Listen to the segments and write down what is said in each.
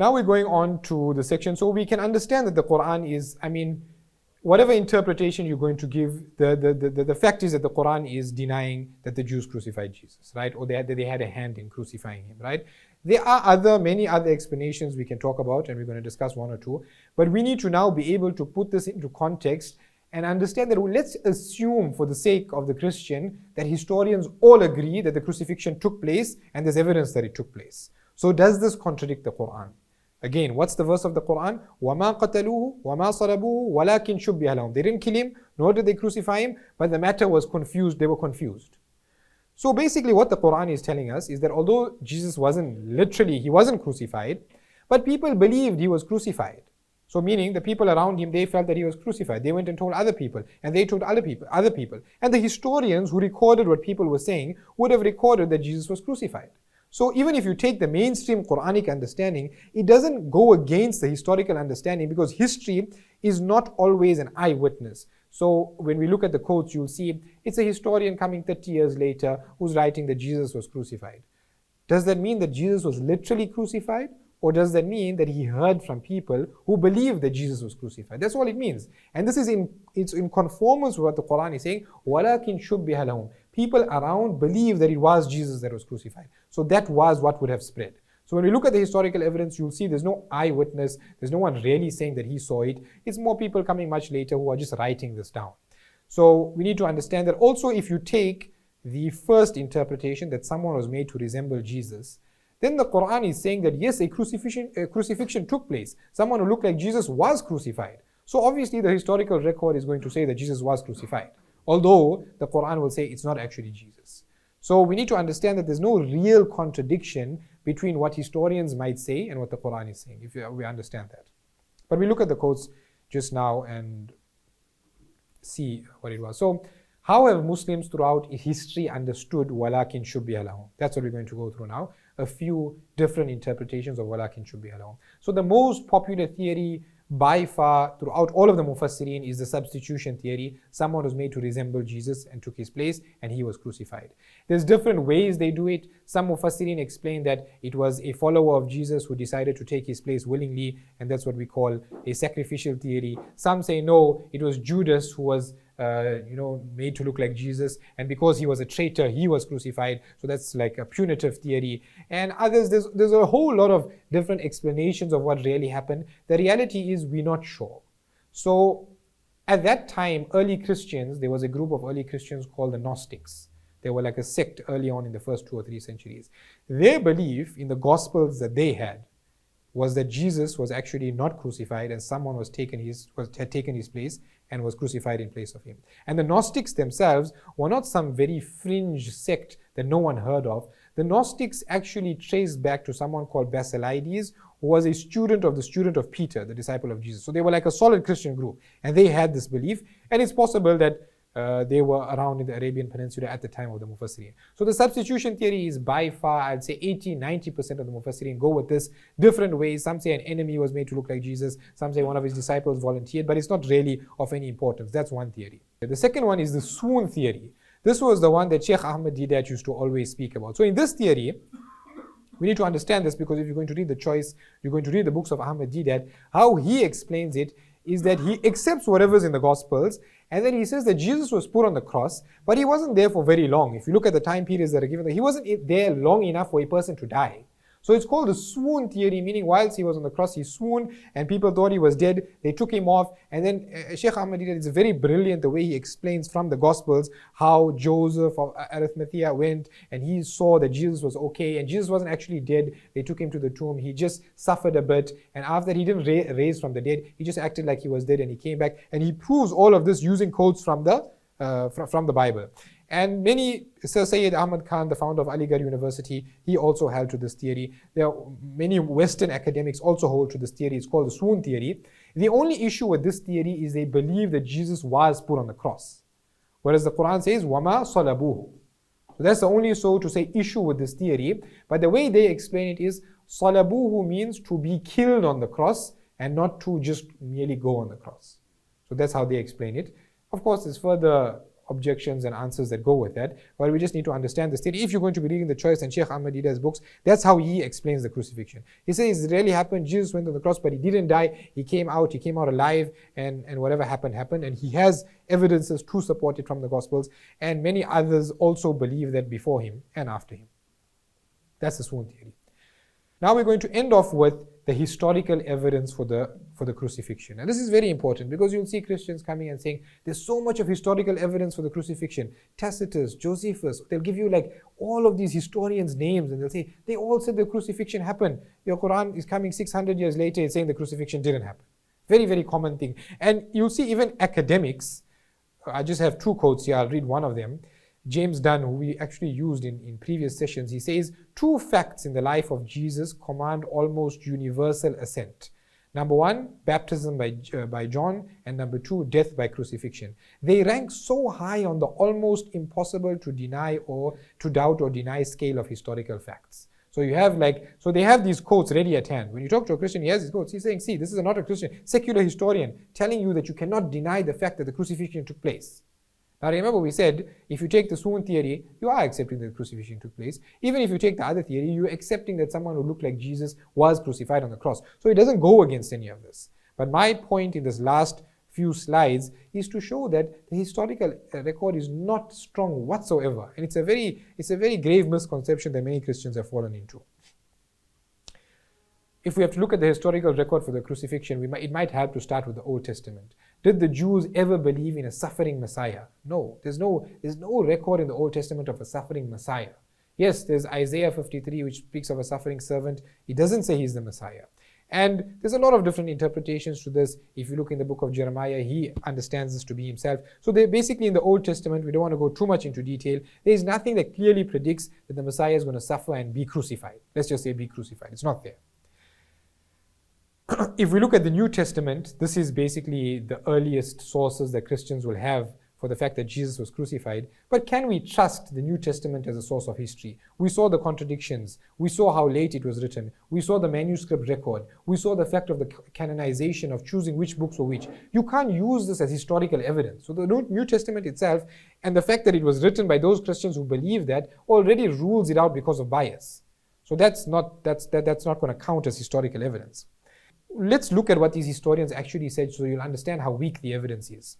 Now we're going on to the section. So we can understand that the Quran is, whatever interpretation you're going to give, the fact is that the Quran is denying that the Jews crucified Jesus, right? Or that they had a hand in crucifying him, right? There are many other explanations we can talk about, and we're going to discuss one or two. But we need to now be able to put this into context and understand that let's assume, for the sake of the Christian, that historians all agree that the crucifixion took place and there's evidence that it took place. So does this contradict the Quran? Again, what's the verse of the Quran? وَمَا قَتَلُوهُ وَمَا صَلَبُوهُ وَلَكِنْ شُبِّهَ لَهُم. They didn't kill him, nor did they crucify him, but the matter was confused. They were confused. So basically what the Quran is telling us is that although Jesus he wasn't crucified, but people believed he was crucified. So meaning the people around him, they felt that he was crucified. They went and told other people, and they told other people. And the historians who recorded what people were saying would have recorded that Jesus was crucified. So even if you take the mainstream Quranic understanding, it doesn't go against the historical understanding, because history is not always an eyewitness. So when we look at the quotes, you'll see it's a historian coming 30 years later who's writing that Jesus was crucified. Does that mean that Jesus was literally crucified? Or does that mean that he heard from people who believed that Jesus was crucified? That's all it means. And this is it's in conformance with what the Quran is saying. وَلَكِنْ شُبِّهَ لَهُم. People around believe that it was Jesus that was crucified. So that was what would have spread. So when we look at the historical evidence, you'll see there's no eyewitness. There's no one really saying that he saw it. It's more people coming much later who are just writing this down. So we need to understand that also if you take the first interpretation that someone was made to resemble Jesus, then the Quran is saying that yes, a crucifixion took place. Someone who looked like Jesus was crucified. So obviously the historical record is going to say that Jesus was crucified, although the Quran will say it's not actually Jesus. So we need to understand that there's no real contradiction between what historians might say and what the Quran is saying, if we understand that. But we look at the quotes just now and see what it was. So how have Muslims throughout history understood walakin shubbiha lahum? That's what we're going to go through now. A few different interpretations of walakin shubbiha lahum. So the most popular theory by far throughout all of the Mufassirin is the substitution theory. Someone was made to resemble Jesus and took his place, and he was crucified. There's different ways they do it. Some Mufassirin explain that it was a follower of Jesus who decided to take his place willingly, and that's what we call a sacrificial theory. Some say no, it was Judas who was made to look like Jesus, and because he was a traitor, he was crucified. So that's like a punitive theory. And others, there's a whole lot of different explanations of what really happened. The reality is we're not sure. So at that time, early Christians, there was a group of early Christians called the Gnostics. They were like a sect early on in the first 2 or 3 centuries. Their belief in the Gospels that they had was that Jesus was actually not crucified, and someone had taken his place and was crucified in place of him. And the Gnostics themselves were not some very fringe sect that no one heard of. The Gnostics actually traced back to someone called Basilides, who was a student of Peter, the disciple of Jesus. So they were like a solid Christian group, and they had this belief. And it's possible that they were around in the Arabian Peninsula at the time of the Mufassirin. So the substitution theory is by far, I'd say 80-90% of the Mufassirin go with this different ways. Some say an enemy was made to look like Jesus. Some say one of his disciples volunteered, but it's not really of any importance. That's one theory. The second one is the swoon theory. This was the one that Sheikh Ahmad Didat used to always speak about. So in this theory, we need to understand this, because if you're going to read the choice, you're going to read the books of Ahmad Didat, how he explains it is that he accepts whatever's in the Gospels, and then he says that Jesus was put on the cross, but he wasn't there for very long. If you look at the time periods that are given, he wasn't there long enough for a person to die. So it's called the swoon theory, meaning whilst he was on the cross, he swooned, and people thought he was dead. They took him off, and then Sheikh Ahmad Didat, it's very brilliant the way he explains from the Gospels how Joseph of Arimathea went, and he saw that Jesus was okay, and Jesus wasn't actually dead. They took him to the tomb. He just suffered a bit, and after he didn't raise from the dead, he just acted like he was dead, and he came back, and he proves all of this using quotes from the Bible. And Sir Sayyid Ahmad Khan, the founder of Aligarh University, he also held to this theory. There are many Western academics also hold to this theory. It's called the swoon theory. The only issue with this theory is they believe that Jesus was put on the cross, whereas the Quran says, وَمَا صَلَبُوهُ. So that's the only, so to say, issue with this theory. But the way they explain it is, صَلَبُوهُ means to be killed on the cross and not to just merely go on the cross. So that's how they explain it. Of course, there's further objections and answers that go with that, but we just need to understand this theory. If you're going to be reading The Choice and Sheikh Ahmadida's books, that's how he explains the crucifixion. He says it really happened, Jesus went on the cross, but he didn't die, he came out alive, and whatever happened, and he has evidences to support it from the Gospels, and many others also believe that before him and after him. That's the swoon theory. Now we're going to end off with the historical evidence for the crucifixion. And this is very important because you'll see Christians coming and saying, there's so much of historical evidence for the crucifixion. Tacitus, Josephus, they'll give you like all of these historians' names and they'll say, they all said the crucifixion happened. Your Quran is coming 600 years later, it's saying the crucifixion didn't happen. Very, very common thing. And you'll see even academics, I just have two quotes here, I'll read one of them. James Dunn, who we actually used in previous sessions, he says, two facts in the life of Jesus command almost universal assent. Number one, baptism by John, and number two, death by crucifixion. They rank so high on the almost impossible to deny or to doubt or deny scale of historical facts. So you have they have these quotes ready at hand. When you talk to a Christian, he has these quotes. He's saying, see, this is not a Christian, secular historian telling you that you cannot deny the fact that the crucifixion took place. Now remember we said, if you take the swoon theory, you are accepting that the crucifixion took place. Even if you take the other theory, you're accepting that someone who looked like Jesus was crucified on the cross. So it doesn't go against any of this. But my point in this last few slides is to show that the historical record is not strong whatsoever. And it's a very grave misconception that many Christians have fallen into. If we have to look at the historical record for the crucifixion, it might help to start with the Old Testament. Did the Jews ever believe in a suffering Messiah? No. There's no record in the Old Testament of a suffering Messiah. Yes, there's Isaiah 53, which speaks of a suffering servant. It doesn't say he's the Messiah. And there's a lot of different interpretations to this. If you look in the book of Jeremiah, he understands this to be himself. So they're basically in the Old Testament, we don't want to go too much into detail. There's nothing that clearly predicts that the Messiah is going to suffer and be crucified. Let's just say be crucified. It's not there. If we look at the New Testament, this is basically the earliest sources that Christians will have for the fact that Jesus was crucified. But can we trust the New Testament as a source of history? We saw the contradictions. We saw how late it was written. We saw the manuscript record. We saw the fact of the canonization of choosing which books were which. You can't use this as historical evidence. So the New Testament itself and the fact that it was written by those Christians who believe that already rules it out because of bias. So that's not going to count as historical evidence. Let's look at what these historians actually said so you'll understand how weak the evidence is.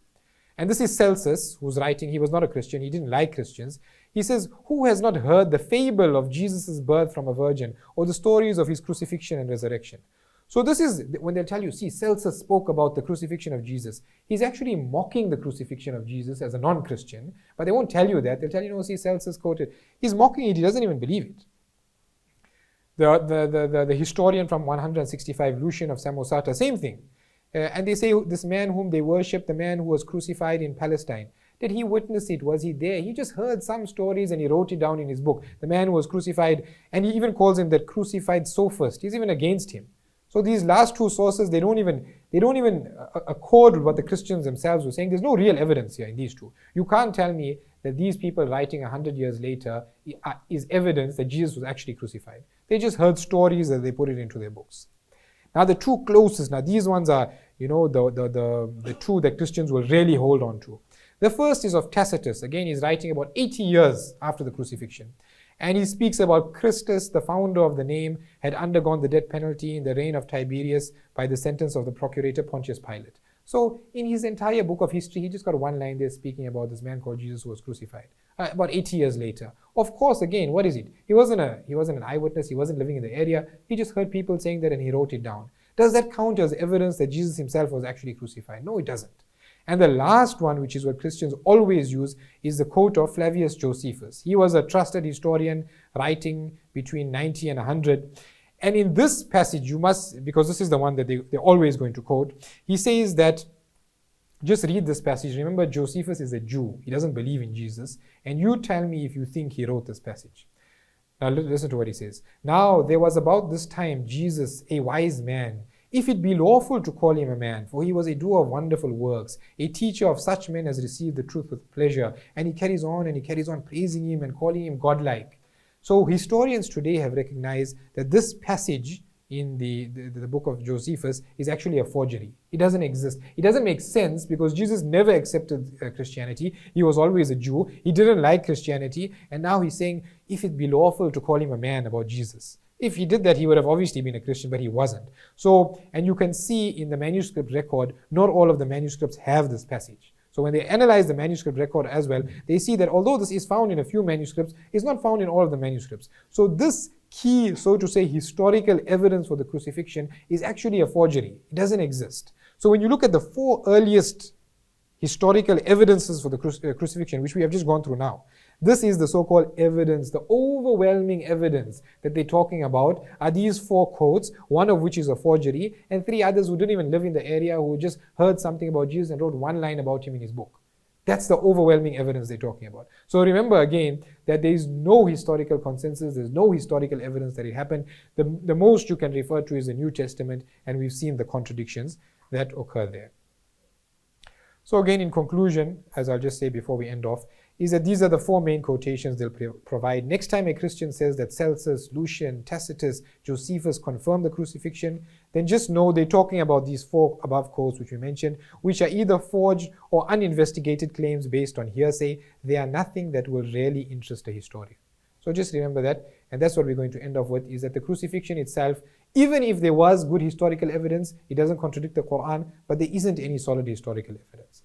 And this is Celsus, who's writing. He was not a Christian. He didn't like Christians. He says, who has not heard the fable of Jesus' birth from a virgin or the stories of his crucifixion and resurrection? So this is when they'll tell you, see, Celsus spoke about the crucifixion of Jesus. He's actually mocking the crucifixion of Jesus as a non-Christian, but they won't tell you that. They'll tell you, no, see, Celsus quoted. He's mocking it. He doesn't even believe it. The historian from 165, Lucian of Samosata, same thing. And they say this man whom they worship, the man who was crucified in Palestine, did he witness it? Was he there? He just heard some stories and he wrote it down in his book. The man who was crucified, and he even calls him that crucified sophist. He's even against him. So these last two sources, they don't even accord with what the Christians themselves were saying. There's no real evidence here in these two. You can't tell me that these people writing 100 years later is evidence that Jesus was actually crucified. They just heard stories and they put it into their books. Now the two closest, now these ones are, the two that Christians will really hold on to. The first is of Tacitus. Again, he's writing about 80 years after the crucifixion. And he speaks about Christus, the founder of the name, had undergone the death penalty in the reign of Tiberius by the sentence of the procurator Pontius Pilate. So in his entire book of history, he just got one line there speaking about this man called Jesus who was crucified. About 80 years later. Of course, again, what is it? He wasn't an eyewitness. He wasn't living in the area. He just heard people saying that and he wrote it down. Does that count as evidence that Jesus himself was actually crucified? No, it doesn't. And the last one, which is what Christians always use, is the quote of Flavius Josephus. He was a trusted historian writing between 90 and 100. And in this passage, you must, because this is the one that they're always going to quote, he says that, just read this passage. Remember, Josephus is a Jew. He doesn't believe in Jesus. And you tell me if you think he wrote this passage. Now listen to what he says. Now there was about this time Jesus, a wise man, if it be lawful to call him a man, for he was a doer of wonderful works, a teacher of such men as received the truth with pleasure. And he carries on praising him and calling him godlike. So historians today have recognized that this passage in the book of Josephus is actually a forgery. It doesn't exist. It doesn't make sense because Jesus never accepted Christianity. He was always a Jew. He didn't like Christianity. And now he's saying, if it be lawful to call him a man about Jesus. If he did that, he would have obviously been a Christian, but he wasn't. So, and you can see in the manuscript record, not all of the manuscripts have this passage. So when they analyze the manuscript record as well, they see that although this is found in a few manuscripts, it's not found in all of the manuscripts. So this key, so to say, historical evidence for the crucifixion is actually a forgery. It doesn't exist. So when you look at the 4 earliest historical evidences for the crucifixion, which we have just gone through now, this is the so-called evidence, the overwhelming evidence that they're talking about are these 4 quotes, one of which is a forgery, and 3 others who didn't even live in the area, who just heard something about Jesus and wrote 1 line about him in his book. That's the overwhelming evidence they're talking about. So remember again that there is no historical consensus, there's no historical evidence that it happened. The most you can refer to is the New Testament, and we've seen the contradictions that occur there. So again, in conclusion, as I'll just say before we end off, is that these are the 4 main quotations they'll provide. Next time a Christian says that Celsus, Lucian, Tacitus, Josephus confirm the crucifixion, then just know they're talking about these 4 above quotes which we mentioned, which are either forged or uninvestigated claims based on hearsay. They are nothing that will really interest a historian. So just remember that, and that's what we're going to end off with, is that the crucifixion itself, even if there was good historical evidence, it doesn't contradict the Quran, but there isn't any solid historical evidence.